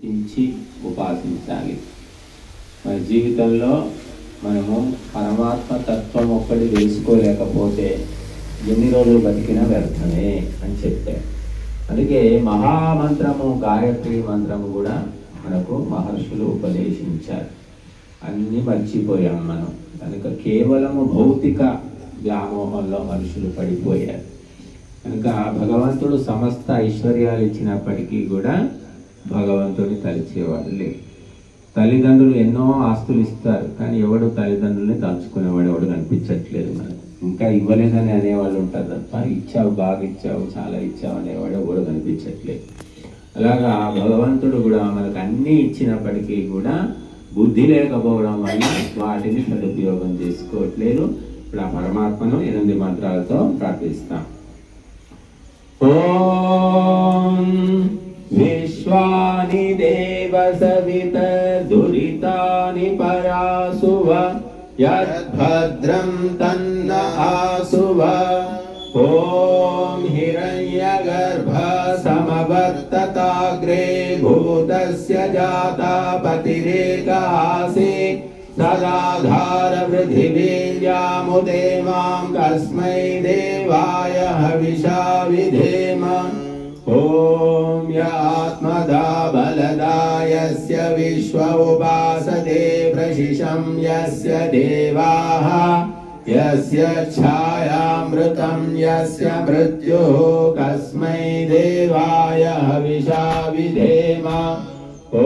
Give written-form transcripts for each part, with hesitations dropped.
చింతించి ఉపాసించాలి. మన జీవితంలో మనము పరమాత్మ తత్వం ఒక్కటి తెలుసుకోలేకపోతే ఎన్ని రోజులు బతికినా వ్యర్థమే అని చెప్పారు. అందుకే మహామంత్రము గాయత్రి మంత్రము కూడా మనకు మహర్షులు ఉపదేశించారు. అన్నీ మర్చిపోయాం మనం. కనుక కేవలము భౌతిక వ్యామోహంలో మనుషులు పడిపోయారు. కనుక భగవంతుడు సమస్త ఐశ్వర్యాలు ఇచ్చినప్పటికీ కూడా భగవంతుడిని తలిచేవాడు లేదు. తల్లిదండ్రులు ఎన్నో ఆస్తులు ఇస్తారు, కానీ ఎవడు తల్లిదండ్రుల్ని తలుచుకునేవాడు ఎవడు కనిపించట్లేదు. మనకు ఇంకా ఇవ్వలేదని అనేవాళ్ళు ఉంటారు తప్ప ఇచ్చావు, బాగా ఇచ్చావు, చాలా ఇచ్చావు అనేవాడు ఎవడు కనిపించట్లేదు. అలాగా భగవంతుడు కూడా మనకు అన్నీ ఇచ్చినప్పటికీ కూడా బుద్ధి లేకపోవడం వల్ల వాటిని సదుపయోగం చేసుకోవట్లేదు. ఇప్పుడు ఆ పరమాత్మను 8 మంత్రాలతో ప్రార్థిస్తాం. ఓం విశ్వాని దేవ సవిత దురితాని పరాసువ యద్భద్రం తన్న ఆసువ. ఓం హిరణ్యగర్భ సమవర్తతాగ్రే భూతస్య జాతా పతిరేకాసి సదాధార పృథివీర్యాముదే మాం కస్మై దేవాయ హవిషా విధేమ. ఓం యాత్మదా బలదా యస్య విశ్వ ఉపాసతే ప్రశిషం యస్య దేవాః యస్య ఛాయామృతం యస్య మృత్యుః కస్మై దేవాయ హవిషా విధేమ.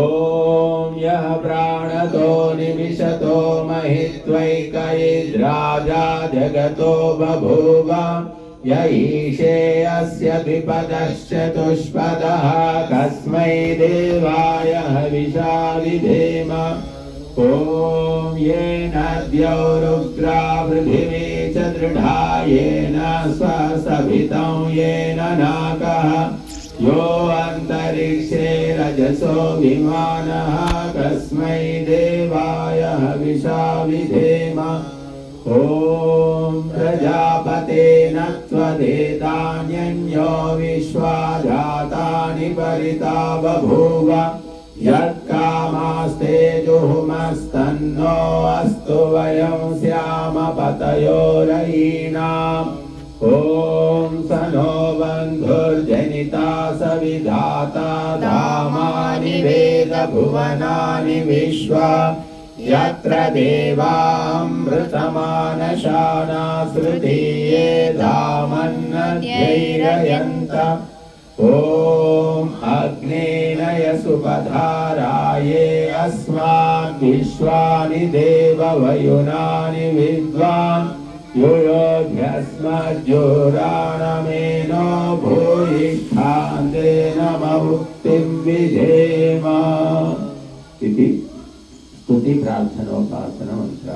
ఓం యః ప్రాణతో నిమిషతో మహిత్వైకైద్రాజా జగతో బభూవ య ఈశే అస్య ద్విపదశ్చతుష్పదః కస్మై దేవాయ హవిషా విధేమ. ఓం येन द्यौरुग्रा पृथिवी च दृढा येन स्वसभितं येन नाकः यो अन्तरिक्षे रजसो विमानः कस्मै देवाय हविषा विधेम. ओम प्रजापतेन त्वदेतान्यन्यो विश्वा जातानि परिता बभूव यत्कामास्ते जुहुमस्तन्नो अस्तु वयं स्याम पतयोरयीनाम्. ओम सनो बन्धुर्जनिता सविधाता धामानि वेद भुवनानि विश्वा यत्र देवामृतमानशाना श्रुतीये धामन्नद्यैरयन्त. ओम अग्नेन यसुपधाराये अस्मान् विश्वानि देववयुनानि विद्वान् योयोभ्यस्मज्जोराणमेनो भूयिष्ठान्तेन मुक्तिं विधेम. इति स्तुति प्रार्थनोपासना मंत्र.